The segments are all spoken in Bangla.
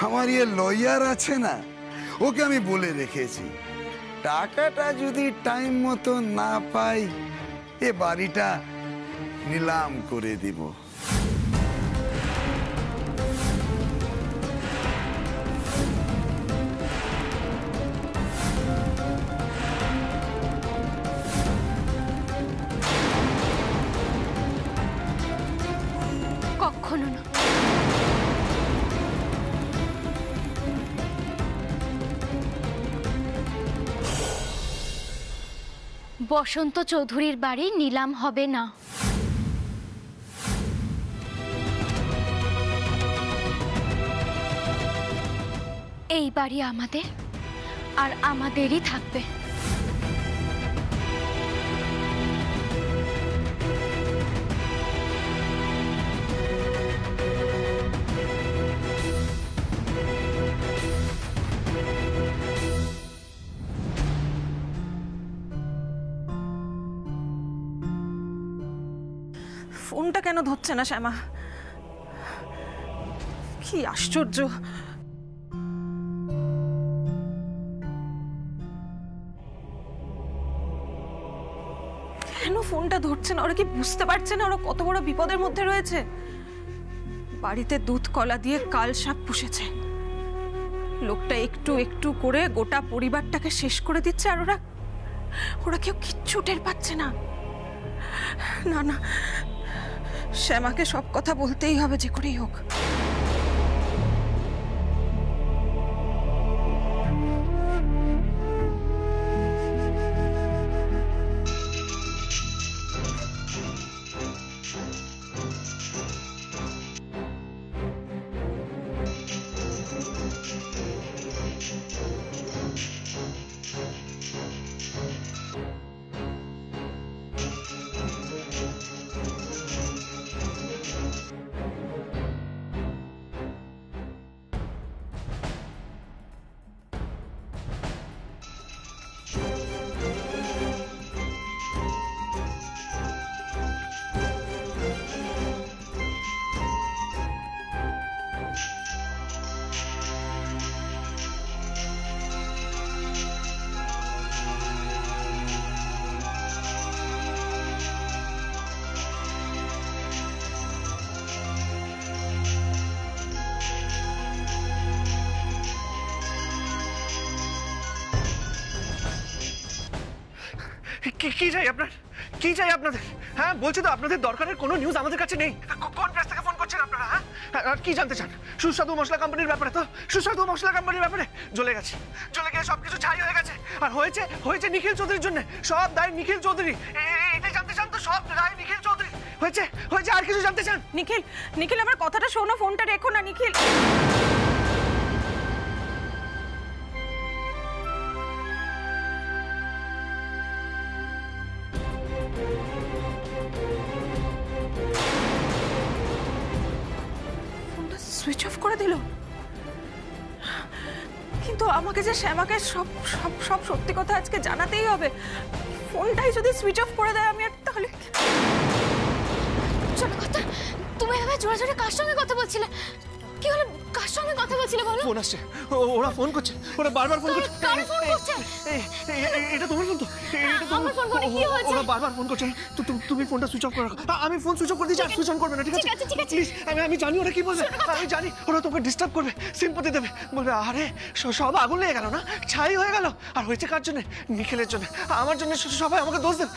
আমার লয়ার আছে না, ওকে আমি বলে রেখেছি টাকাটা যদি টাইম মতো না পাই এ বাড়িটা নিলাম করে দিব। কখনো না। বসন্ত চৌধুরীর বাড়ি নিলাম হবে না। এই বাড়ি আমাদের আর আমাদেরই থাকবে। ফোনটা কেন ধরছে না শ্যামা? কি আশ্চর্য! কেন ফোনটা ধরছে না? ওরা কি বুঝতে পারছে না ওরা কত বড় বিপদের মধ্যে রয়েছে? বাড়িতে দুধ কলা দিয়ে কাল সাপ পুষেছে, লোকটা একটু একটু করে গোটা পরিবারটাকে শেষ করে দিচ্ছে, আর ওরা কেউ কিচ্ছু টের পাচ্ছে না। না না, শ্যামাকে সব কথা বলতেই হবে যে করেই হোক। কি চাই আপনার? কি চাই আপনাদের? হ্যাঁ, বলছি তো আপনাদের দরকারের কোনো নিউজ আমাদের কাছে নেই। কোন প্রেস থেকে ফোন করছেন আপনারা? হ্যাঁ, আর কি জানতে চান? সুস্বাদু মশলা কোম্পানির ব্যাপারে? তো সুস্বাদু মশলা কোম্পানির ব্যাপারে চলে গিয়ে সবকিছু ছাই হয়ে গেছে, আর হয়েছে নিখিল চৌধুরীর জন্য। সব দায় নিখিল চৌধুরী। এটাই জানতে চান তো? সব দায় নিখিল চৌধুরী। হয়েছে, আর কিছু জানতে চান? নিখিল আমার কথাটা শোনো, ফোনটা রেখো না নিখিল। সুইচ অফ করে দিল। কিন্তু আমাকে যে শ্যামাকে সব সব সব সত্যি কথা আজকে জানাতেই হবে। ফোনটাই যদি সুইচ অফ করে দেয় আমি আর তাহলে। চলো কথা, তুমি এভাবে জোরে জোরে কার সঙ্গে কথা বলছিলে? কি হলো? কার সঙ্গে কথা বলছিলে বলো? ফোন আসছে, ওরা ফোন করছে, ওরা বারবার ফোন করছে। কারে ফোন করছে? এটা তোমার ফোন তো? আমার ফোন করে কি হয়েছে? ওরা বারবার ফোন করছে। তুমি ফোনটা সুইচ অফ করে রাখো। আমি ফোন সুইচ অফ করে দিচ্ছি, আর সুইচ অন করবে না, ঠিক আছে? ঠিক আছে। প্লিজ, আমি জানি ওরা কি বলবে। আমি জানি ওরা তোমাকে ডিস্টার্ব করবে, সিম্পথি দেবে, বলবে আরে সব আগুন লেগে গেল না, ছাই হয়ে গেল। আর হয়েছে কার জন্য? নিখিলের জন্য, আমার জন্য। সবাই আমাকে দোষ দেবে।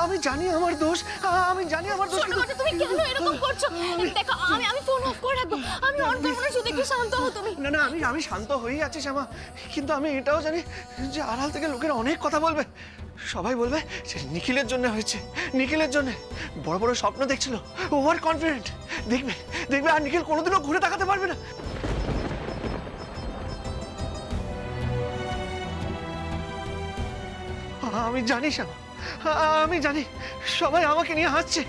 আমি জানি আমার দোষ, তুমি কেন এরকম করছো? দেখো, আমি ফোন অফ করে রাখবো, আমি অন করব না, শুধু একটু শান্ত হও তুমি। না, আমি শান্ত হয়েই আছি শ্যামা, কিন্তু আমি এটাও জানি যে আড়াল থেকে লোকেরা অনেক কথা বলবে। সবাই বলবে যে নিখিলের জন্য হয়েছে, নিখিলের জন্য। বড় বড় স্বপ্ন দেখছিল, ওভার কনফিডেন্ট। দেখবে আর নিখিল কোনোদিনও ঘুরে তাকাতে পারবে না। আমি জানি শ্যামা, আমি জানি সবাই আমাকে নিয়ে হাসছে,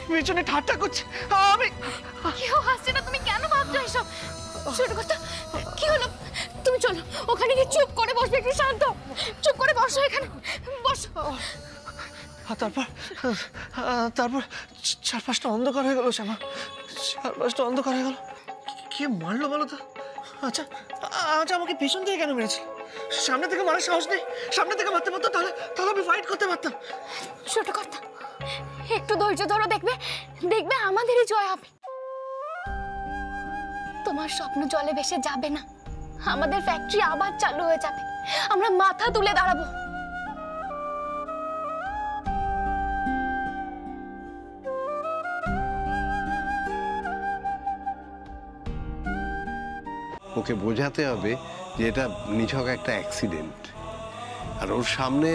পেছনে ঠাট্টা করছে। কেউ হাসছে না, তুমি কেন ভাবছো এসব? ছোট কথা, কি হলো? তুমি চলো ওখানে গিয়ে চুপ করে বসবে, একটু শান্ত। চুপ করে বসো, এখানে বসো। তারপর চারপাশটা অন্ধকার হয়ে গেল শ্যামা, চারপাশটা অন্ধকার হয়ে গেল। কে মারলো বলো তো? আচ্ছা আচ্ছা, আমাকে পেছন থেকে কেন মেরেছিল? সামনে থেকে মারার সাহস নেই? সামনে থেকে মারতে পারতো, তাহলে তাহলে আমি ফাইট করতে পারতাম। ছোট কর্তা, একটু ধৈর্য ধরো, দেখবে দেখবে আমাদেরই জয় হবে। তোমার স্বপ্ন জলে ভেসে যাবে না, আমাদের ফ্যাক্টরি আবার চালু হয়ে যাবে, আমরা মাথা তুলে দাঁড়াবো। ওকে বোঝাতে হবে যে এটা নিছক একটা অ্যাক্সিডেন্ট, আর ওর সামনে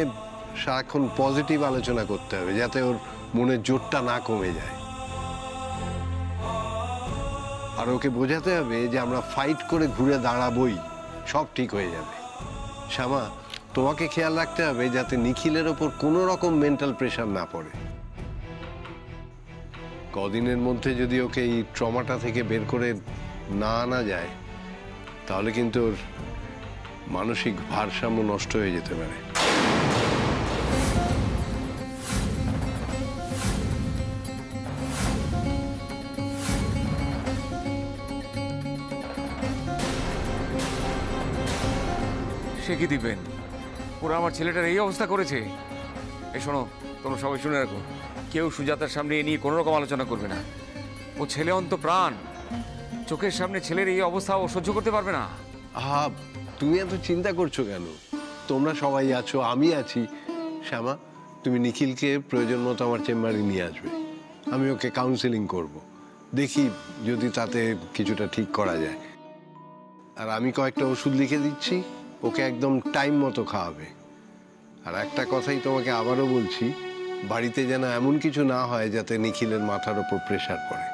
সারাক্ষণ পজিটিভ আলোচনা করতে হবে যাতে ওর মনের জোরটা না কমে যায়। আর ওকে বোঝাতে হবে যে আমরা ফাইট করে ঘুরে দাঁড়াবই, সব ঠিক হয়ে যাবে। শ্যামা, তোমাকে খেয়াল রাখতে হবে যাতে নিখিলের ওপর কোনো রকম মেন্টাল প্রেশার না পড়ে। কদিনের মধ্যে যদি ওকে এই ট্রমাটা থেকে বের করে না আনা যায় তাহলে কিন্তু ওর মানসিক ভারসাম্য নষ্ট হয়ে যেতে পারে। সে কি দিবেন? ওরা আমার ছেলেটার এই অবস্থা করেছে। এই শোনো, তোমরা সবাই শুনে রাখো, কেউ সুজাতার সামনে এ নিয়ে কোনো রকম আলোচনা করবে না। ও ছেলে অন্ত প্রাণ, চোখের সামনে ছেলের এই অবস্থা ও সহ্য করতে পারবে না। আহা, তুমি এত চিন্তা করছো কেন? তোমরা সবাই আছো, আমি আছি। শ্যামা, তুমি নিখিলকে প্রয়োজন মতো আমার চেম্বারে নিয়ে আসবে, আমি ওকে কাউন্সেলিং করব, দেখি যদি তাতে কিছুটা ঠিক করা যায়। আর আমি কয়েকটা ওষুধ লিখে দিচ্ছি, ওকে একদম টাইম মতো খাওয়াবে। আর একটা কথাই তোমাকে আবারও বলছি, বাড়িতে যেন এমন কিছু না হয় যাতে নিখিলের মাথার ওপর প্রেশার পড়ে।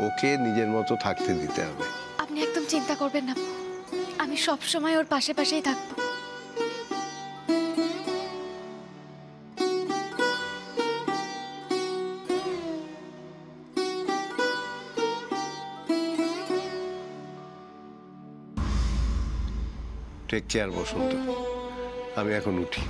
ওকে নিজের মতো থাকতে দিতে হবে। আপনি একদম চিন্তা করবেন না, আমি সব সময় ওর পাশে পাশেই থাকবো। টেক কেয়ার বসন্ত, আমি এখন উঠি।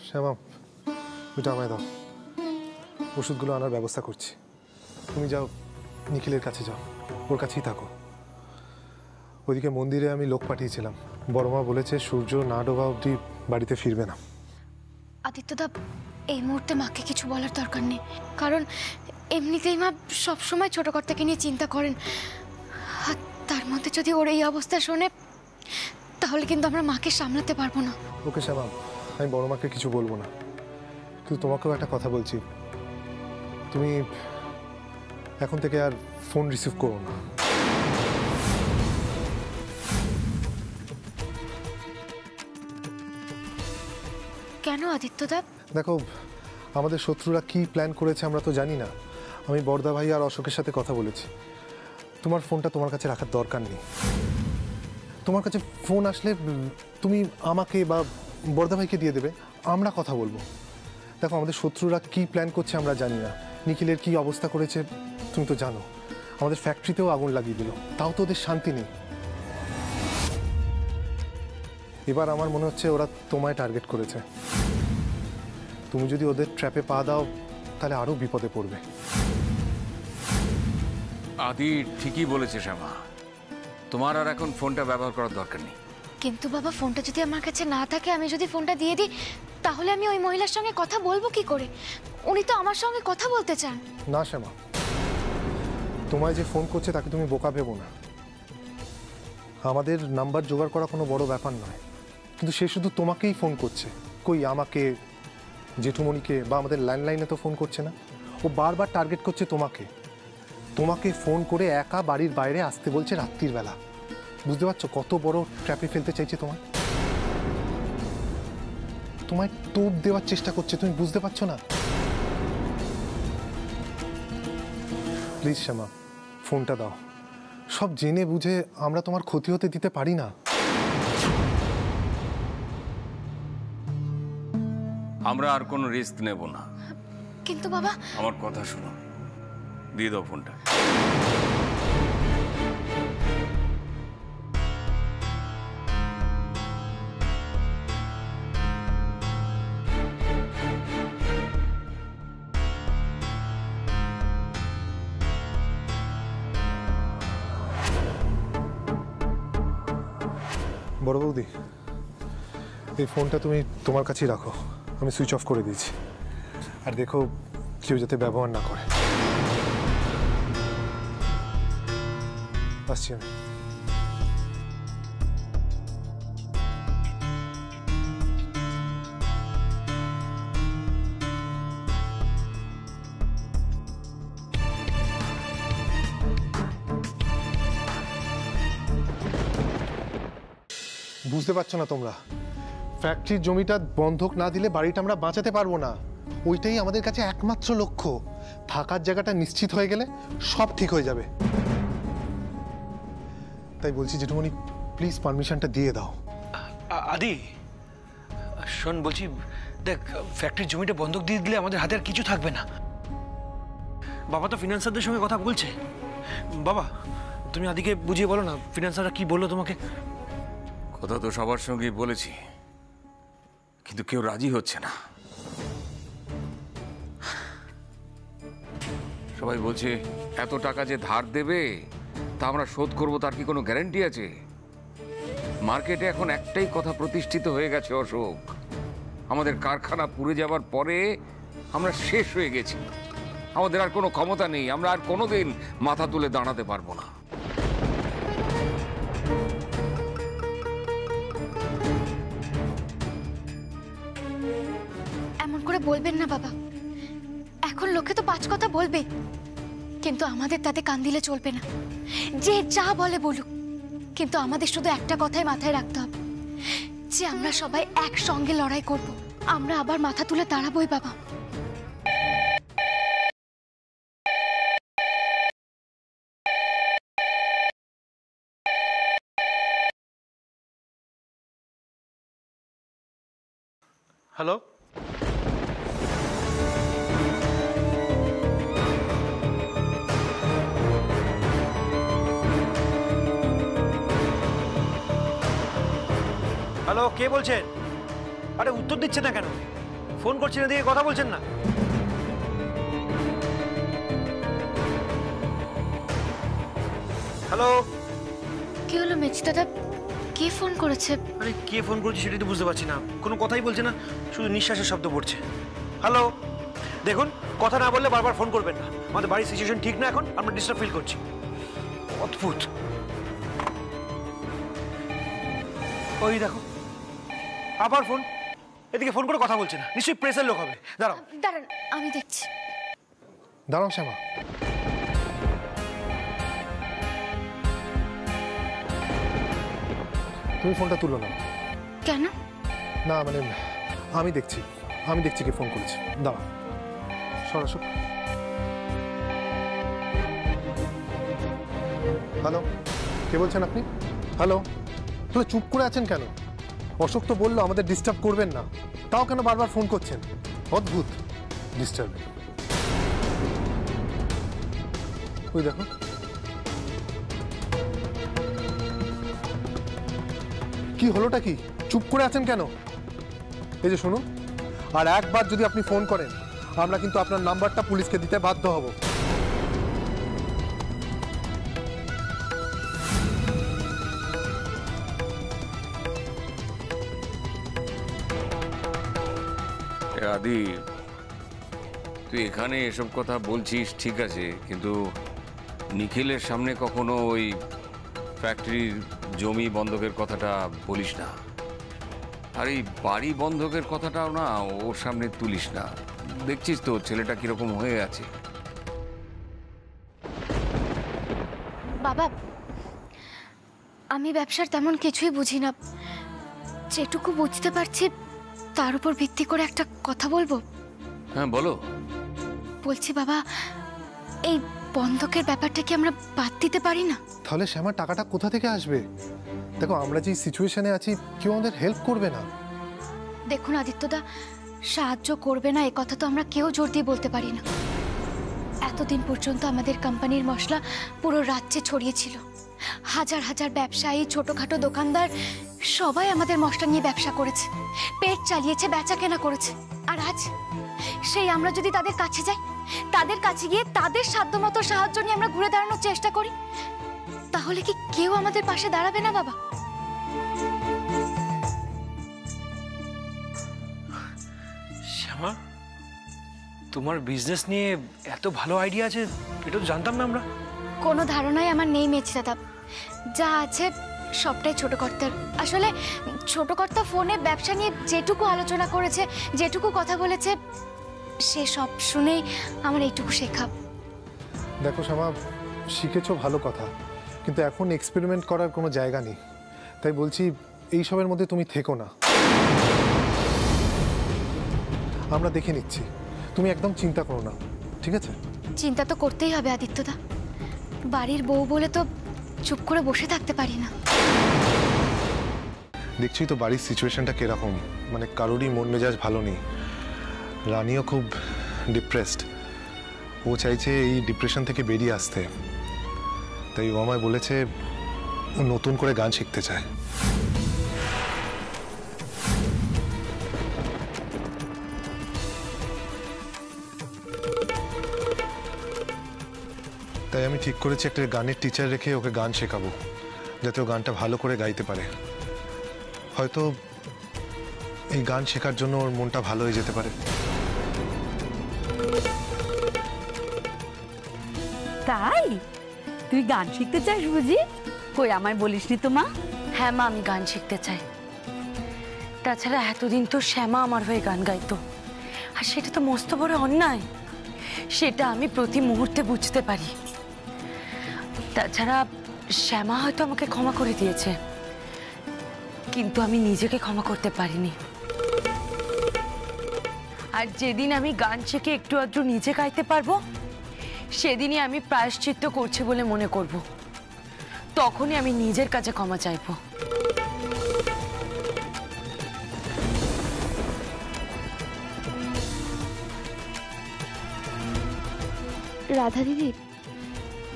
শ্যামা, ওইটা আমায় দাও, ওষুধগুলো আনার ব্যবস্থা করছি। তুমি যাও, নিখিলের কাছে যাও, ওর কাছেই থাকো। ওইদিকে মন্দিরে আমি লোক পাঠিয়েছিলাম, বড়মা বলেছে সূর্য না ডোবা অবধি বাড়িতে ফিরবে না। আদিত্যদা, এই মুহূর্তে মাকে কিছু বলার দরকার নেই, কারণ এমনিতেই মা সবসময় ছোট কর্তাকে নিয়ে চিন্তা করেন। আর তার মধ্যে যদি ওর এই অবস্থা শোনে তাহলে কিন্তু আমরা মাকে সামলাতে পারবো না। ওকে শ্যামা, আমি বড়মাকে কিছু বলবো না, কিন্তু তোমাকেও একটা কথা বলছি, তুমি এখন থেকে আর ফোন রিসিভ করো না। কেন আদিত্যদা? দেখো, আমাদের শত্রুরা কি প্ল্যান করেছে আমরা তো জানি না। আমি বড়দা ভাই আর অশোকের সাথে কথা বলেছি, তোমার ফোনটা তোমার কাছে রাখার দরকার নেই। তোমার কাছে ফোন আসলে তুমি আমাকে বা বড়দা ভাইকে দিয়ে দেবে, আমরা কথা বলবো। দেখো, আমাদের শত্রুরা কি প্ল্যান করছে আমরা জানি না। নিখিলের কি অবস্থা করেছে তুমি তো জানো, আমাদের ফ্যাক্টরিতেও আগুন লাগিয়ে দিল, তাও তো ওদের শান্তি নেই। এবার আমার মনে হচ্ছে ওরা তোমায় টার্গেট করেছে। তুমি যদি ওদের ট্র্যাপে পা দাও তাহলে আরো বিপদে পড়বে। আদি ঠিকই বলেছে শ্যামা, তোমার আর এখন ফোনটা ব্যবহার করার দরকার নেই। কিন্তু বাবা, ফোনটা যদি আমার কাছে না থাকে, আমি যদি ফোনটা দিয়ে দিই তাহলে আমি ওই মহিলার সঙ্গে কথা বলবো কি করে? উনি তো আমার সঙ্গে কথা বলতে চান। না শ্যামা, তোমায় যে ফোন করছে তাকে তুমি বোকা ভেবো না। আমাদের নাম্বার জোগাড় করা কোনো বড় ব্যাপার নয়, কিন্তু সে শুধু তোমাকেই ফোন করছে। কই আমাকে, জেঠুমণিকে বা আমাদের ল্যান্ডলাইনে তো ফোন করছে না। ও বারবার টার্গেট করছে তোমাকে। তোমাকে ফোন করে একা বাড়ির বাইরে আসতে বলছে রাত্রির বেলা। বুঝতে পারছো কত বড় ট্র্যাপে ফেলতে চাইছে তোমায়? তোমায় টোপ দেওয়ার চেষ্টা করছে, তুমি বুঝতে পারছো না? প্লিজ শ্যামা, ফোনটা দাও। সব জেনে বুঝে আমরা তোমার ক্ষতি হতে দিতে পারি না। আমরা আর কোনো রিস্ক নেব না। কিন্তু বাবা, আমার কথা শোনো, দিয়ে দাও ফোনটা। বড় বৌদি, এই ফোনটা তুমি তোমার কাছেই রাখো, আমি সুইচ অফ করে দিয়েছি। আর দেখো কেউ যাতে ব্যবহার না করে। আসছি আমি। বুঝতে পারছো না তোমরা, ফ্যাক্টরির জমিটা বন্ধক না দিলে বাড়িটা আমরা বাঁচাতে পারবো না। ওইটাই আমাদের কাছে একমাত্র লক্ষ্য। থাকার জায়গাটা নিশ্চিত হয়ে গেলে সব ঠিক হয়ে যাবে। তাই বলছি জেঠুমনি, প্লিজ পারমিশনটা দিয়ে দাও। আদি শোন, বলছি দেখ, ফ্যাক্টরির জমিটা বন্ধক দিয়ে দিলে আমাদের হাতে আর কিছু থাকবে না। বাবা তো ফিনান্সারদের সঙ্গে কথা বলছে। বাবা, তুমি আদিকে বুঝিয়ে বলো না, ফিনান্সাররা কি বললো তোমাকে? কথা তো সবার সঙ্গেই বলেছি, কিন্তু কেউ রাজি হচ্ছে না। সবাই বলছে এত টাকা যে ধার দেবে তা আমরা শোধ করবো, তার কি কোনো গ্যারান্টি আছে? মার্কেটে এখন একটাই কথা প্রতিষ্ঠিত হয়ে গেছে অশোক, আমাদের কারখানা পুড়ে যাবার পরে আমরা শেষ হয়ে গেছি, আমাদের আর কোনো ক্ষমতা নেই, আমরা আর কোনোদিন মাথা তুলে দাঁড়াতে পারবো না। এমন করে বলবেন না বাবা, এখন লোকে তো 5 কথা বলবে, কিন্তু আমাদের তাতে কান দিলে চলবে না। যে যা বলে বলুক, কিন্তু আমাদের শুধু একটা কথাই মাথায় রাখতে হবে, যে আমরা সবাই একসঙ্গে লড়াই করব, আমরা আবার মাথা তুলে দাঁড়াবোই বাবা। হ্যালো, হ্যালো, কে বলছেন? আরে উত্তর দিচ্ছে না কেন? ফোন করছেন না, দিয়ে কথা বলছেন না? হ্যালো, কি হলো মেচি দাদা, কে ফোন করেছে? আরে কে ফোন করেছে সেটাই তো বুঝতে পারছি না, কোনো কথাই বলছে না, শুধু নিঃশ্বাসের শব্দ পড়ছে। হ্যালো, দেখুন কথা না বললে বারবার ফোন করবেন না, আমাদের বাড়ির সিচুয়েশন ঠিক না এখন, আমরা ডিস্টার্ব ফিল করছি। অদ্ভুত। ওই দেখো আবার ফোন, এদিকে ফোন করে কথা বলছে না, নিশ্চয়ই প্রেসের লোক হবে। দাঁড়াও দাঁড়ান, আমি দেখছি। দাঁড়াও শ্যামা, তুমি ফোনটা তুলো না। কেন? না মানে আমি দেখছি কে ফোন করেছে। দাঁড়াও, সরাসরি। হ্যালো, কে বলছেন আপনি? হ্যালো, তাহলে চুপ করে আছেন কেন? অশোক তো বললো আমাদের ডিস্টার্ব করবেন না, তাও কেন বারবার ফোন করছেন? অদ্ভুত ডিস্টার্ব। ওই দেখো, কি হলোটা কি? চুপ করে আছেন কেন? এই যে শুনুন, আর একবার যদি আপনি ফোন করেন, আমরা কিন্তু আপনার নাম্বারটা পুলিশকে দিতে বাধ্য হব। আদি, তুই এখানে এসব কথা বলছিস ঠিক আছে, কিন্তু নিখিলের সামনে কখনো ওই ফ্যাক্টরির জমি বন্ধকের কথাটা বলিস না, আর এই বাড়ি বন্ধকের কথাটাও না ওর সামনে তুলিস না। দেখছিস তো ছেলেটা কিরকম হয়ে আছে। বাবা, আমি ব্যবসার তেমন কিছুই বুঝি না, যেটুকু বুঝতে পারছি তার উপর ভিত্তি করে একটা কথা বলবো। হ্যাঁ বলো। বলছি বাবা, এই বন্ধকের ব্যাপারটা কি আমরা বাদ দিতে পারি না? তাহলে শ্যামা টাকাটা কোথা থেকে আসবে? দেখো, আমরা যে সিচুয়েশনে আছি, কেউ আমাদের হেল্প করবে না। দেখুন আদিত্যদা, সাহায্য করবে না এ কথা তো আমরা কেউ জোর দিয়ে বলতে পারি না। এতদিন পর্যন্ত আমাদের কোম্পানির মশলা পুরো রাজ্যে ছড়িয়েছিল, হাজার হাজার ব্যবসায়ী, ছোটখাটো দোকানদার সবাই আমাদের মশলা নিয়ে ব্যবসা করেছে, পেট চালিয়েছে, বেচা কেনা করেছে। আর আজ সেই আমরা যদি তাদের কাছে যাই, তাদের কাছে গিয়ে তাদের সাধ্যমতো সাহায্য নিয়ে আমরা ঘুরে দাঁড়ানোর চেষ্টা করি, তাহলে কি কেউ আমাদের পাশে দাঁড়াবে না বাবা? মা, তোমার বিজনেস নিয়ে এত ভালো আইডিয়া আছে এটা তো জানতাম না আমরা। কোনো ধারণাই আমার নেই মেচি দাদা, যা আছে সবটাই ছোট কর্তার। আসলে ছোট কর্তা ফোনে ব্যবসা নিয়ে যেটুকু আলোচনা করেছে, যেটুকু কথা বলেছে, সে সব শুনেই আমার এইটুকু শেখা। দেখো শ্যামা, শিখেছো ভালো কথা, কিন্তু এখন এক্সপেরিমেন্ট করার কোনো জায়গা নেই। তাই বলছি এইসবের মধ্যে তুমি থেকো না, আমরা দেখে নিচ্ছি। তুমি একদম চিন্তা করো না, ঠিক আছে? চিন্তা তো করতেই হবে আদিত্যদা, বাড়ির বউ বলে তো চুপ করে বসে থাকতে পারি না। দেখছি তো বাড়ির সিচুয়েশনটা কিরকম, মানে কারোরই মন মেজাজ ভালো নেই। রানীও খুব ডিপ্রেসড, ও চাইছে এই ডিপ্রেশন থেকে বেরিয়ে আসতে। তাই ও আমায় বলেছে ও নতুন করে গান শিখতে চায়। তাই আমি ঠিক করেছি একটা গানের টিচার রেখে ওকে গান শেখাবো, যাতে ও গানটা ভালো করে গাইতে পারে। হয়তো এই গান শেখার জন্য ওর মনটা ভালো হয়ে যেতে পারে। তাই তুই গান শিখতে চাস বুঝি? কই আমায় বলিসনি তো মা? হ্যাঁ মা, আমি গান শিখতে চাই। তাছাড়া এতদিন তো শ্যামা আমার হয়ে গান গাইতো, আর সেটা তো মস্ত বড় অন্যায়। সেটা আমি প্রতি মুহূর্তে বুঝতে পারি। তাছাড়া শ্যামা হয়তো আমাকে ক্ষমা করে দিয়েছে, কিন্তু আমি নিজেকে ক্ষমা করতে পারিনি। আর যেদিন আমি গান শিখে একটু আধটু নিজে গাইতে পারবো, সেদিনই আমি প্রায়শ্চিত্ত করছি বলে মনে করব। তখনই আমি নিজের কাছে ক্ষমা চাইব। রাধা দিদি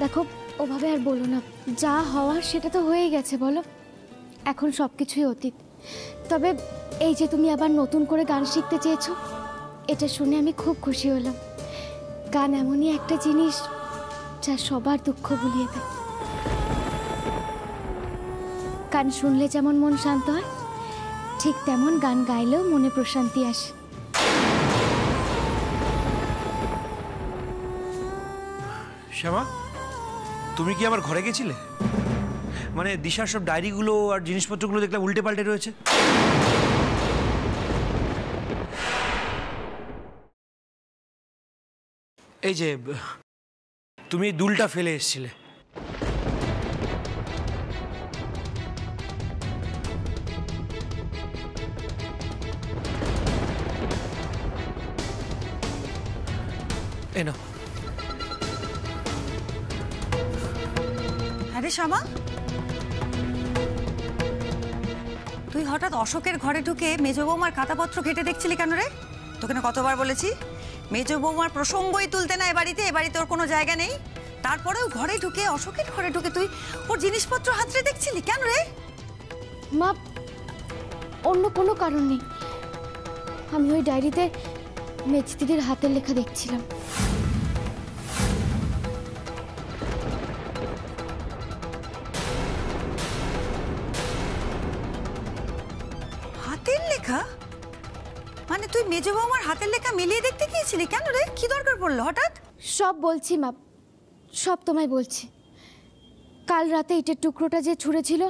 দেখো, ওভাবে আর বলো না। যা হওয়ার সেটা তো হয়ে গেছে, বলো। এখন সব কিছুই অতীত। তবে এই যে তুমি আবার নতুন করে গান শিখতে চেয়েছো, এটা শুনে আমি খুব খুশি হলাম। গান এমনই একটা জিনিস যা সবার দুঃখ ভুলিয়ে দেয়। গান শুনলে যেমন মন শান্ত হয়, ঠিক তেমন গান গাইলেও মনে প্রশান্তি আসে। শ্যামা, তুমি কি আমার ঘরে গেছিলে? মানে দিশার সব ডায়েরিগুলো আর জিনিসপত্রগুলো দেখলাম উল্টে পাল্টে রয়েছে। এই যে তুমি দুলটা ফেলে এসেছিলে, এনো। আরে শ্যামা, তুই হঠাৎ অশোকের ঘরে ঢুকে মেজ বৌমার খাতাপত্র ঘেটে দেখছিলি কেন রে? তোকে না কতবার বলেছি মেজ বৌমার প্রসঙ্গই তুলতে না। এ বাড়িতে ওর কোনো জায়গা নেই। তারপরেও ঘরে ঢুকে, অশোকের ঘরে ঢুকে তুই ওর জিনিসপত্র হাতড়ে দেখছিলি কেন রে? মা, অন্য কোনো কারণ নেই। আমি ওই ডায়েরিতে মেজ দিদির হাতের লেখা দেখছিলাম। হাতের লেখা? মানে তুই মেজ বৌমার হাতের লেখা মিলিয়ে দেখতে গিয়েছিলি কেন রে? কি দরকার পড়লো হঠাৎ? সব বলছি মা, সব তোমায় বলছি। কাল রাতে ইটের টুকরোটা যে ছুঁড়েছিল,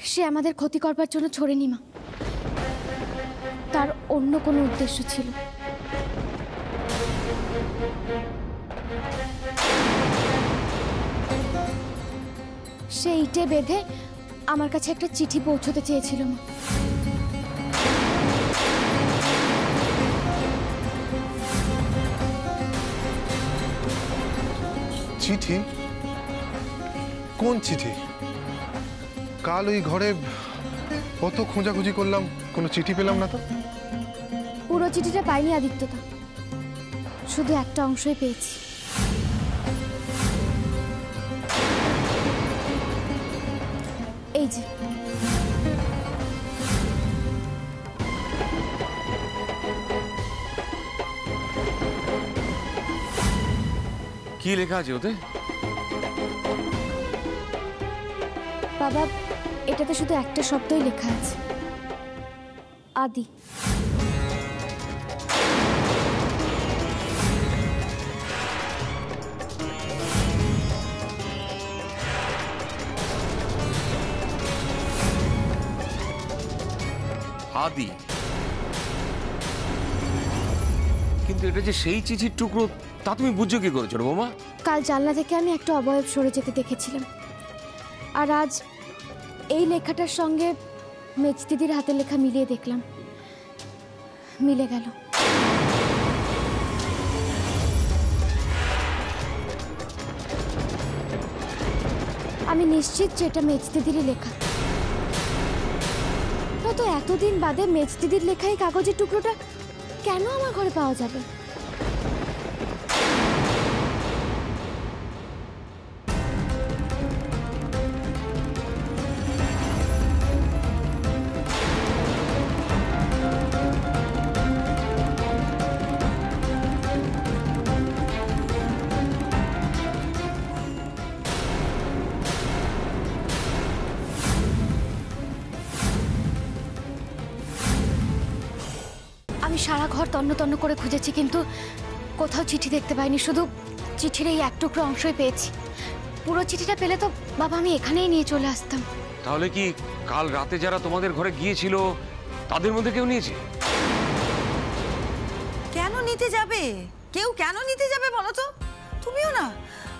সে আমাদের ক্ষতি করবার জন্য ছড়েনি মা। তার অন্য কোনো উদ্দেশ্য ছিল। সে ইটে বেঁধে আমার কাছে একটা চিঠি পৌঁছতে চেয়েছিল মা। চিঠি? কোন চিঠি? কাল ওই ঘরে কত খোঁজাখুঁজি করলাম, কোনো চিঠি পেলাম না তো। পুরো চিঠিটা পাইনি আদিত্যদা, শুধু একটা অংশই পেয়েছি। এই যে। কি লেখা আছে ওতে? বাবা, এটাতে শুধু একটা শব্দই লেখা আছে, আদি। আদি, কিন্তু এটা যে সেই চিঠির টুকরো তা তুমি বুঝছো কি করে ছোট বৌমা? কাল জানলা থেকে আমি একটা অবয়ব সরে যেতে দেখেছিলাম, আর আজ এই লেখাটার সঙ্গে মেজ দিদির হাতের লেখা মিলিয়ে দেখলাম, মিলে গেল। আমি নিশ্চিত যে এটা মেজ দিদিরই লেখা। তো এতদিন বাদে মেজ দিদির লেখা এই কাগজের টুকরোটা কেন আমার ঘরে পাওয়া যাবে? আমি সারা ঘর তন্ন তন্ন করে খুঁজেছি, কিন্তু কোথাও চিঠি দেখতে পাইনি, শুধু চিঠির এই এক টুকরো অংশই পেয়েছি। পুরো চিঠিটা পেলে তো বাবা আমি এখানেই নিয়ে চলে আসতাম। তাহলে কি কাল রাতে যারা তোমাদের ঘরে গিয়েছিল তাদের মধ্যে কেউ নিয়েছে? কেন নিতে যাবে? কেউ কেন নিতে যাবে বলো তো? তুমিও না?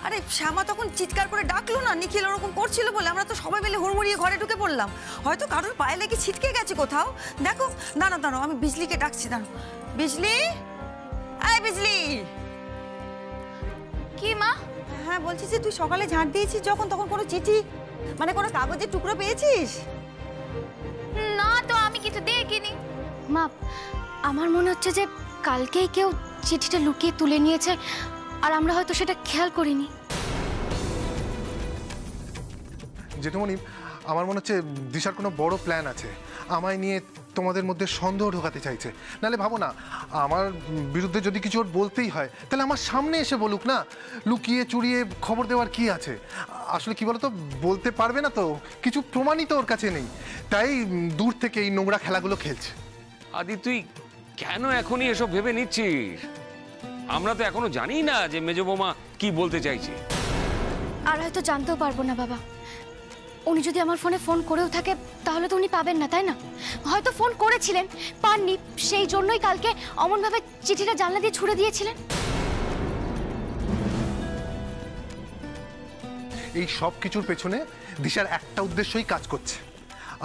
আরে শ্যামা তখন চিৎকার করে ডাকলো না, নিখিল ওরকম করছিল বলে আমরা তো সবাই মিলে হুড়মুড়িয়ে ঘরে ঢুকে পড়লাম। হয়তো কারোর পায়ে লেগে ছিটকে গেছে কোথাও। দেখো, দাঁড়ো দাঁড়ো, আমি বিজলিকে ডাকছি, দাঁড়ো। বিজলি, আয় বিজলি। কি মা? হ্যাঁ, বলছি যে তুই সকালে ঝাঁট দিয়েছিস যখন, তখন কোনো চিঠি মানে কোনো কাগজের টুকরো পেয়েছিস? না তো, আমি কিছু দেখিনি। মা, আমার মনে হচ্ছে যে কালকেই কেউ চিঠিটা লুকিয়ে তুলে নিয়েছে, আর আমরা হয়তো সেটা খেয়াল করিনি। জেঠুমণি, আমার মনে হচ্ছে দিশার কোনো বড় প্ল্যান আছে, আমায় নিয়ে তোমাদের মধ্যে সন্দেহ ঢোকাতে চাইছে। নাহলে ভাবো না, আমার বিরুদ্ধে যদি কিছু ওর বলতেই হয় তাহলে আমার সামনে এসে বলুক না, লুকিয়ে চুরিয়ে খবর দেওয়ার কি আছে? আসলে কি বলতো, বলতে পারবে না তো, কিছু প্রমাণিত ওর কাছে নেই, তাই দূর থেকে এই নোংরা খেলাগুলো খেলছে। আদি, তুই কেন এখনই এসব ভেবে নিচ্ছিস? আমরা তো এখনো জানি না যে মেজো বৌমা কি বলতে চাইছে। আর হয়তো জানতেও পারবো না বাবা। উনি যদি আমার ফোনে ফোন করেও থাকে তাহলে তো উনি পাবেন না, তাই না? হয়তো ফোন করেছিলেন, পাননি, সেই জন্যই কালকে অমনভাবে চিঠিটা জানলা দিয়ে ছুড়ে দিয়েছিলেন। এই সব কিছুর পেছনে দিশার একটা উদ্দেশ্যই কাজ করছে।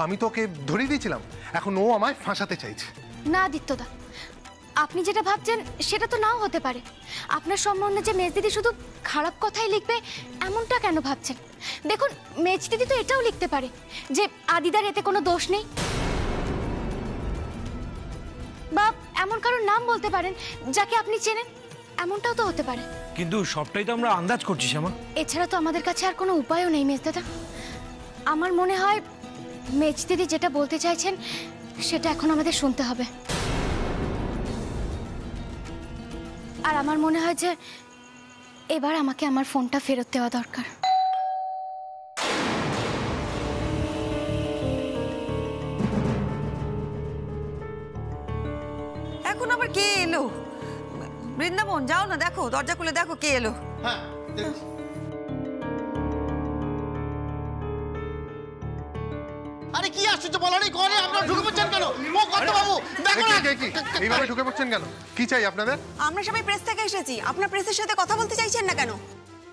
আমি তো ওকে ধরিয়ে দিয়েছিলাম, এখন ও আমায় ফাঁসাতে চাইছে। না আদিত্যদা, আপনি যেটা ভাবছেন সেটা তো নাও হতে পারে। আপনার সম্বন্ধে যে মেজ দিদি শুধু খারাপ কথাই লিখবে এমনটা কেন ভাবছেন? দেখুন, মেজ দিদি তো এটাও লিখতে পারে যে আদিদার এতে কোনো দোষ নেই, বা এমন কারোর নাম বলতে পারেন যাকে আপনি চেনেন, এমনটাও তো হতে পারে। কিন্তু সবটাই তো আমরা আন্দাজ করছি শ্যামা। এছাড়া তো আমাদের কাছে আর কোনো উপায়ও নেই মেজদাদা। আমার মনে হয় মেজ দিদি যেটা বলতে চাইছেন সেটা এখন আমাদের শুনতে হবে। আর আমার মনে হয় যে এবার আমাকে আমার ফোনটা ফেরত দেওয়া দরকার। এখন আবার কে এলো? বৃন্দাবন, যাও না, দেখো, দরজা খুলে দেখো কে এলো। হ্যাঁ, আরে কি আশ্চর্য, বলো নি ঘরে আপনারা ঢুকে পড়ছেন কেন? ও কত বাবু, দেখো না এইভাবে ঢুকে পড়ছেন কেন? কি চাই আপনাদের? আমরা সবাই প্রেস থেকে এসেছি, আপনার প্রেসের সাথে কথা বলতে চাইছেন না কেন?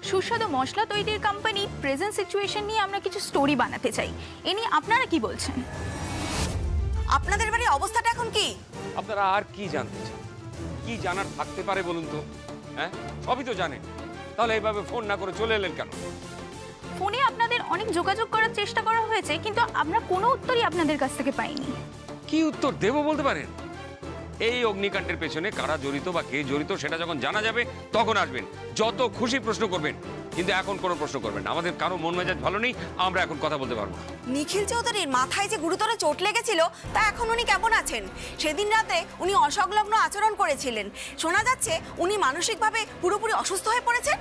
সুস্বাদু মশলা তৈরির কোম্পানি প্রেজেন্ট সিচুয়েশন নিয়ে আমরা কিছু স্টোরি বানাতে চাই, এ নিয়ে আপনারা কি বলছেন? আপনাদের বাড়ির অবস্থাটা এখন কি? আপনারা আর কি জানতে চান? কি জানার থাকতে পারে বলুন তো? হ্যাঁ, সবই তো জানেন, তাহলে এইভাবে ফোন না করে চলে এলেন কেন? ফোনে আপনাদের অনেক যোগাযোগ করার চেষ্টা করা হয়েছে, কিন্তু আমরা কোনো উত্তরই আপনাদের কাছ থেকে পাইনি। কি উত্তর দেব বলতে পারেন? এই অগ্নিকাণ্ডের পেছনে কারা জড়িত বা কে জড়িত সেটা যখন জানা যাবে তখন আসবেন, যত খুশি প্রশ্ন করবেন, কিন্তু এখন কোনো প্রশ্ন করবেন না। আমাদের কারো মন মেজাজ ভালো নেই, আমরা এখন কথা বলতে পারবো না। নিখিল চৌধুরীর মাথায় যে গুরুতর চোট লেগেছিল তা এখন উনি কেমন আছেন? সেদিন রাতে উনি অসংলগ্ন আচরণ করেছিলেন, শোনা যাচ্ছে উনি মানসিকভাবে পুরোপুরি অসুস্থ হয়ে পড়েছেন।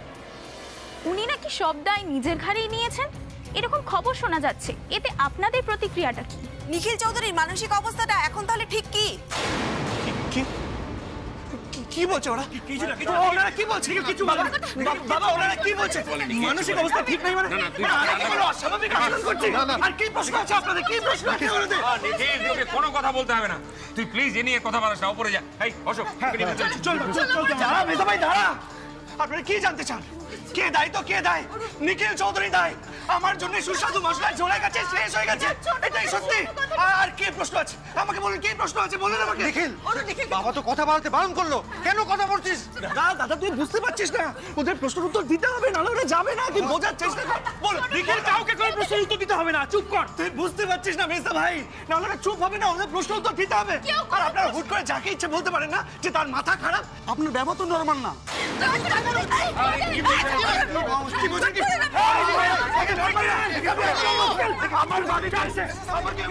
উনি নাকি সব দায় নিজের ঘাড়েই নিয়েছেন, এরকম খবর শোনা যাচ্ছে, এতে আপনাদের প্রতিক্রিয়াটা কি? নিখিল চৌধুরীর মানসিক অবস্থাটা এখন তাহলে ঠিক কি? কি কি কি বলছে ওরা? ওনারা কি বলছে? কিছু বাবা ওনারা কি বলছে? মানসিক অবস্থা ঠিক নাই মানে অস্বাভাবিক আচরণ করছে। আর কি প্রশ্ন আছে আপনাদের? কি প্রশ্ন আছে ওনাদের? তোকে কোনো কথা বলতে হবে না, তুই প্লিজ এ নিয়ে কথা বলাস না, উপরে যা। এই অশোক চল দাঁড়া মেজো ভাই দাঁড়া। আপনারা কি জানতে চান? কে দায়ী? তো কে দায়ী? নিখিল চৌধুরী দায়ী। আমার জন্য সুস্বাদু মশলা ঝোলে গেছে, শেষ হয়ে গেছে, এটাই সত্যি। আর কি প্রশ্ন আছে আমাকে বলুন, কি প্রশ্ন আছে বলুন আমাকে। নিখিল, বাবা তো কথা বলতে বারণ করলো, কেন কথা বলছিস? দাদা তুই বুঝতে পারছিস না, ওদের প্রশ্নের উত্তর দিতে হবে, নাহলে ওরা যাবে না। তুই বোঝার চেষ্টা কর। বল নিখিল, কাউকে কোনো প্রশ্নের উত্তর দিতে হবে না, চুপ কর। তুই বুঝতে পারছিস না মেজদা ভাই, নাহলে ওরা চুপ হবে না, ওদের প্রশ্নের উত্তর দিতে হবে। আর আপনারা হুট করে যাকে ইচ্ছে বলতে পারেন না যে তার মাথা খারাপ। আপনার ব্যবহার তো নরমাল না। আমার বাড়িতে আসে আমাকে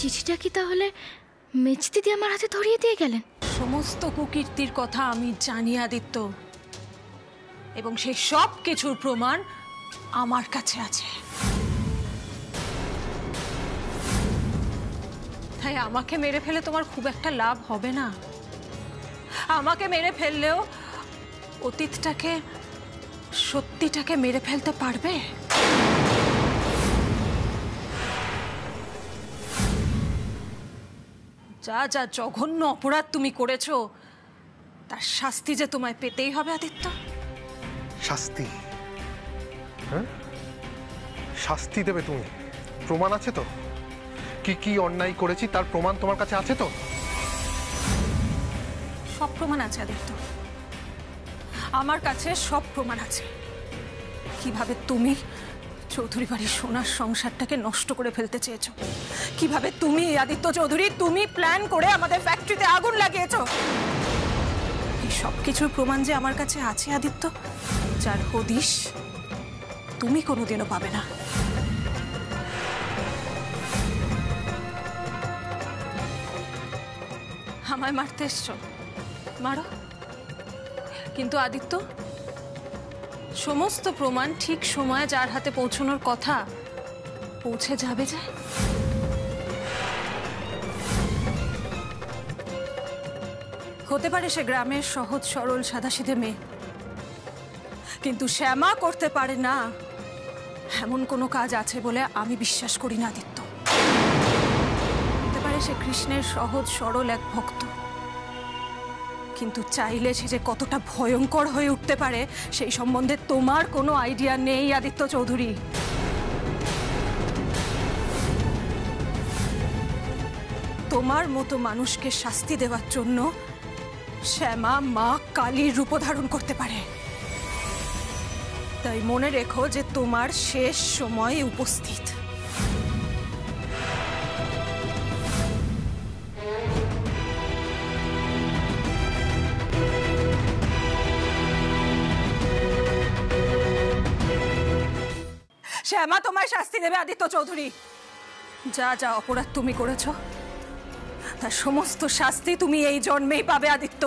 চিঠিটা কি তাহলে মেজ দিদি আমার হাতে ধরিয়ে দিয়ে গেলেন? সমস্ত কুকীর্তির কথা আমি জানি আদিত্য, এবং সেই সব কিছুর প্রমাণ আমার কাছে আছে। তাই আমাকে মেরে ফেলে তোমার খুব একটা লাভ হবে না। আমাকে মেরে ফেললেও অতীতটাকে, সত্যিটাকে মেরে ফেলতে পারবে? যা যা জঘন্য অপরাধ তুমি করেছো তার শাস্তি যে তোমায় পেতেই হবে আদিত্য। শাস্তি? হ্যাঁ, শাস্তি দেবে তুমি? প্রমাণ আছে তো? কি কি অন্যায় করেছি তার প্রমাণ তোমার কাছে আছে তো? সব প্রমাণ আছে আদিত্য, আমার কাছে সব প্রমাণ আছে। কিভাবে তুমি চৌধুরী বাড়ির সোনার সংসারটাকে নষ্ট করে ফেলতে চেয়েছো, কিভাবে তুমি আদিত্য চৌধুরী তুমি প্ল্যান করে আমাদের ফ্যাক্টরিতে আগুন লাগিয়েছো। এই সব কিছুর প্রমাণ যে আমার কাছে আছে আদিত্য, যার হদিশ তুমি কোনোদিনও পাবে না। আমায় মারতে এসছো, মারো, কিন্তু আদিত্য সমস্ত প্রমাণ ঠিক সময়ে যার হাতে পৌঁছানোর কথা পৌঁছে যাবে যে। হতে পারে সে গ্রামের সহজ সরল সাদাসিধে মেয়ে, কিন্তু শ্যামা করতে পারে না এমন কোনো কাজ আছে বলে আমি বিশ্বাস করি না আদিত্য। হতে পারে সে কৃষ্ণের সহজ সরল এক ভক্ত, কিন্তু চাইলে সে যে কতটা ভয়ঙ্কর হয়ে উঠতে পারে সেই সম্বন্ধে তোমার কোনো আইডিয়া নেই আদিত্য চৌধুরী। তোমার মতো মানুষকে শাস্তি দেওয়ার জন্য শ্যামা মা কালীর রূপ ধারণ করতে পারে। তাই মনে রেখো যে তোমার শেষ সময় উপস্থিত। শ্যামা তোমায় শাস্তি দেবে আদিত্য চৌধুরী। যা যা অপরাধ তুমি করেছো তার সমস্ত শাস্তি তুমি এই জন্মেই পাবে আদিত্য।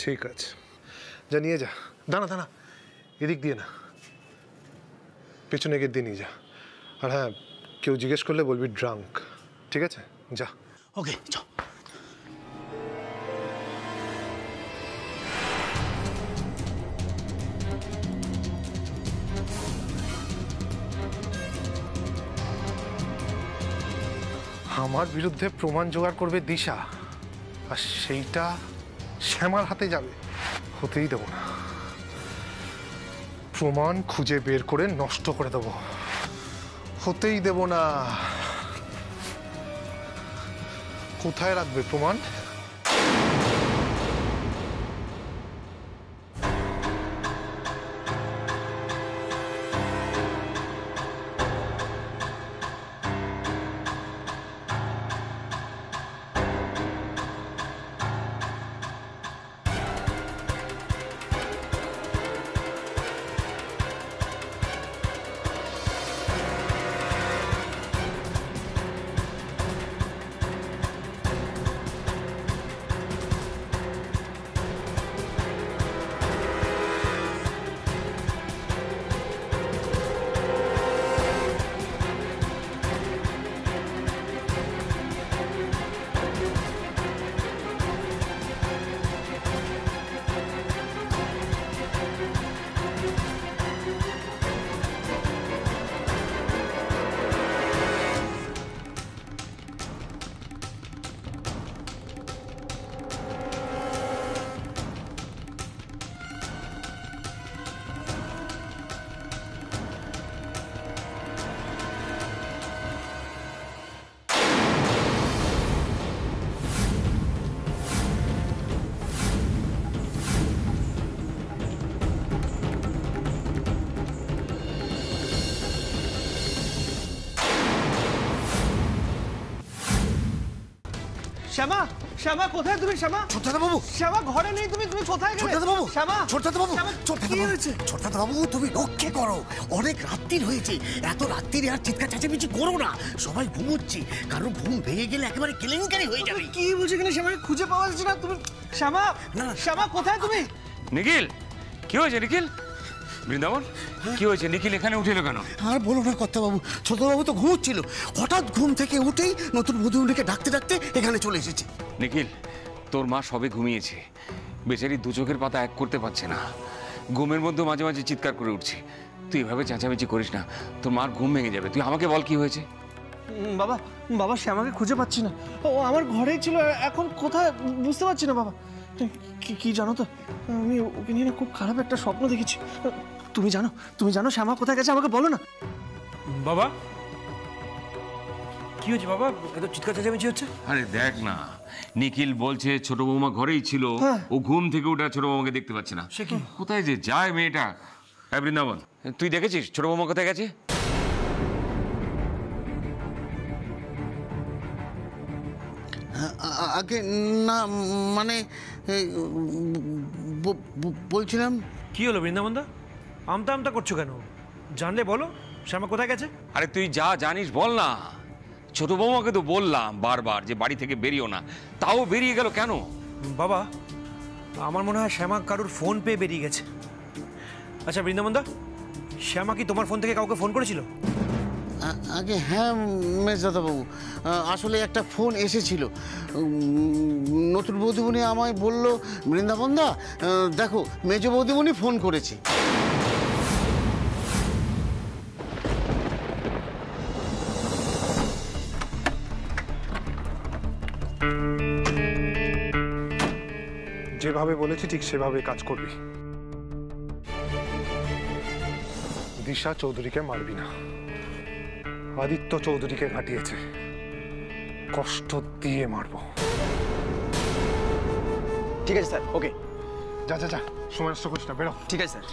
ঠিক আছে, যা নিয়ে যা। দাঁড়া দাঁড়া, এদিক দিয়ে না, পেছনে গিয়ে দিয়ে নিয়ে যা। আর হ্যাঁ, কেউ জিজ্ঞেস করলে বলবি ড্রাঙ্ক, ঠিক আছে? যা। ওকে, চল। আমার বিরুদ্ধে প্রমাণ জোগাড় করবে দিশা, আর সেইটা শ্যামার হাতে যাবে। হতেই দেব না। প্রমাণ খুঁজে বের করে নষ্ট করে দেব, হতেই দেব না। কোথায় রাখবে প্রমাণ? শ্যামা, শ্যামা কোথায় তুমি? শ্যামা, ছোটদা বাবু, শ্যামা ঘরে নেই। তুমি কোথায় গেলে? ছোটদা বাবু, শ্যামা, ছোটদা বাবু, কি হয়েছে? ছোটদা বাবু, তুমি রক্ষে করো। অনেক রাত্রির হয়েছে, এত রাত্রিরে আর চিৎকার চেঁচামেচি করো না। সবাই ঘুমোচ্ছে, কারণ ঘুম ভেঙে গেলে একেবারে কেলেঙ্কারি হয়ে যাবে। কি বলছে কিনা? শ্যামাকে খুঁজে পাওয়া যাচ্ছে না। তুমি শ্যামা, শ্যামা কোথায় তুমি? নিখিল, কি হয়েছে নিখিল? বৃন্দাবন, কি হয়েছে? নিখিল এখানে উঠে এলো কেন? আর বলো না কর্তাবাবু, ছোটবাবু তো ঘুমোচ্ছিল, হঠাৎ ঘুম থেকে উঠেই নতুন বধূকে ডাকতে ডাকতে এখানে চলে এসেছে। নিখিল, তোর মা সবে ঘুমিয়েছে, বেচারি দু চোখের পাতা এক করতে পারছে না, ঘুমের মধ্যে মাঝে মাঝে চিৎকার করে উঠছে। তুই এভাবে চেঁচামেচি করিস না, তোর মার ঘুম ভেঙে যাবে। তুই আমাকে বল কি হয়েছে। বাবা, বাবা শ্যামাকে খুঁজে পাচ্ছি না। ও আমার ঘরেই ছিল, এখন কোথায় বুঝতে পারছি না। বাবা, কি জানো তো, আমি ওকে নিয়ে না খুব খারাপ একটা স্বপ্ন দেখেছি। তুমি জানো শ্যামা কোথায় গেছে? আমাকে বলো না। বাবা, কি হয়েছে বাবা? এত চিৎকার চেঁচামেচি হচ্ছে। আরে দেখ না, নিখিল বলছে ছোট বৌমা ঘরেই ছিল, ও ঘুম থেকে উঠে ছোট বৌমাকে দেখতে পাচ্ছে না। সে কি? কোথায় যে যায় মেয়েটা? হ্যাঁ বৃন্দাবন, তুই দেখেছিস ছোট বৌমা কোথায় গেছে? আগে না, মানে বলছিলাম। কি হলো বৃন্দাবনদা, আমতা আমতা করছো কেন? জানলে বলো, শ্যামা কোথায় গেছে? আরে তুই যা জানিস বল না। ছোট বৌমাকে তো বললাম বারবার যে বাড়ি থেকে বেরিও না, তাও বেরিয়ে গেল কেন? বাবা, আমার মনে হয় শ্যামা কারুর ফোন পেয়ে বেরিয়ে গেছে। আচ্ছা বৃন্দাবনদা, শ্যামা কি তোমার ফোন থেকে কাউকে ফোন করেছিল? আগে হ্যাঁ মেজদাদাবাবু, আসলে একটা ফোন এসেছিল। নতুন বৌদিমণি আমায় বলল, বৃন্দাবনদা দেখো মেজ বৌদিমণি ফোন করেছে। যেভাবে বলেছি ঠিক সেভাবে কাজ করবি। দিশা চৌধুরীকে মারবি না, আদিত্য চৌধুরীকে ঘাটিয়েছে, কষ্ট দিয়ে মারবো। ঠিক আছে স্যার, ওকে। যা যা যা, সময় নষ্ট করিস না, বেরো। ঠিক আছে স্যার।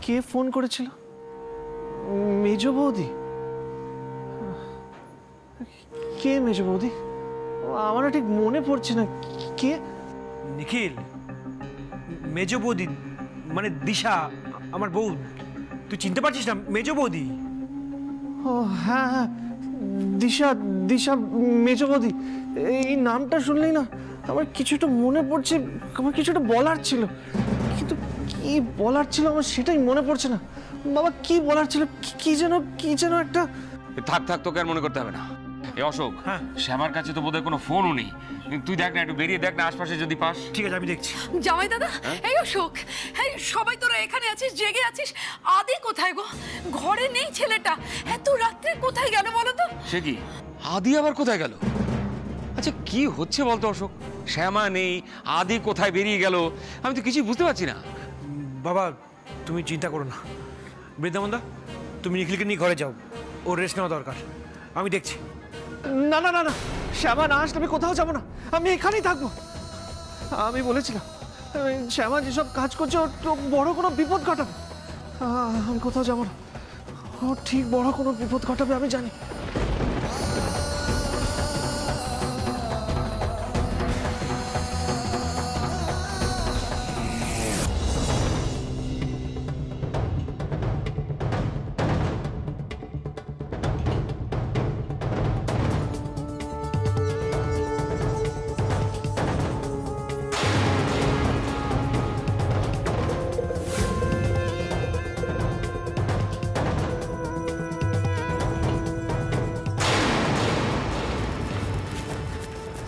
কে ফোন করেছিল? মেজ বৌদি? কে মেজ বৌদি? আমার ঠিক মনে পড়ছে না। কে? নিখিল, মেজ বৌদি মানে দিশা, আমার বউ। তুই চিনতে পারছিস না মেজ বৌদি? ও হ্যাঁ হ্যাঁ, দিশা, দিশা মেজ বৌদি। এই নামটা শুনলেই না আমার কিছুটা মনে পড়ছে, আমার কিছুটা বলার ছিল, কিন্তু কি বলার ছিল আমার সেটাই মনে পড়ছে না। বাবা কি বলার ছিল? কি যেন একটা। থাক থাক, তোকে আর মনে করতে হবে না। এ অশোক, হ্যাঁ। শ্যামার কাছে তো বোধহয় কোনো ফোনও নেই। তুই দেখ না, একটু বেরিয়ে দেখ না আশপাশে যদি পাস। ঠিক আছে, আমি দেখছি। জামাই দাদা, এই অশোক, এই সবাই তোরা এখানে আছিস, জেগে আছিস। আদি কোথায় গো? ঘরে নেই ছেলেটা। এত রাত্রে কোথায় গেল বলো তো? সে কি, আদি আবার কোথায় গেল? আচ্ছা কি হচ্ছে বলতো অশোক? শ্যামা নেই, আদি কোথায় বেরিয়ে গেল, আমি তো কিছুই বুঝতে পারছি না। বাবা তুমি চিন্তা করো না। বৃন্দাবনদা, তুমি নিখিলকে নিয়ে ঘরে যাও, ওর রেস্ট নেওয়া দরকার। আমি দেখছি। না না না না, শ্যামা না আসলে আমি কোথাও যাবো না, আমি এখানেই থাকবো। আমি বলেছিলাম শ্যামা যেসব কাজ করছে ওর তো বড় কোনো বিপদ ঘটাবে। আমি কোথাও যাবো না, ও ঠিক বড় কোনো বিপদ ঘটাবে আমি জানি।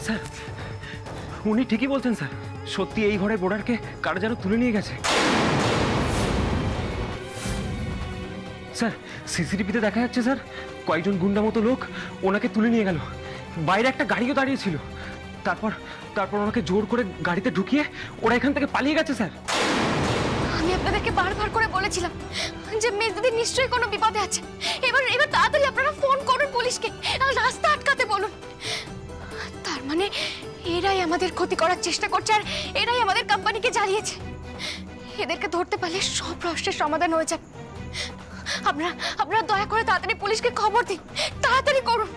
স্যার, উনি ঠিকই বলছেন স্যার, সত্যি এই ঘরের বোর্ডারকে কারা যেন তুলে নিয়ে গেছে। স্যার, সিসিটিভিতে দেখা যাচ্ছে স্যার, কয়েকজন গুন্ডা মতো লোক ওনাকে তুলে নিয়ে গেল। বাইরে একটা গাড়িও দাঁড়িয়ে ছিল। তারপর ওনাকে জোর করে গাড়িতে ঢুকিয়ে ওরা এখান থেকে পালিয়ে গেছে স্যার। আমি আপনাদেরকে বারবার করে বলেছিলাম যে মেজদিদি নিশ্চয়ই কোনো বিপদে আছে। এবার তাড়াতাড়ি আপনারা ফোন করুন পুলিশকে, আর রাস্তা আটকাতে বলুন। তার মানে এরাই আমাদের ক্ষতি করার চেষ্টা করছে, আর এরাই আমাদের কোম্পানিকে জ্বালিয়েছে। এদেরকে ধরতে পারলে সব প্রশ্নের সমাধান হয়ে যাবে। আপনারা দয়া করে তাড়াতাড়ি পুলিশকে খবর দিন, তাড়াতাড়ি করুন।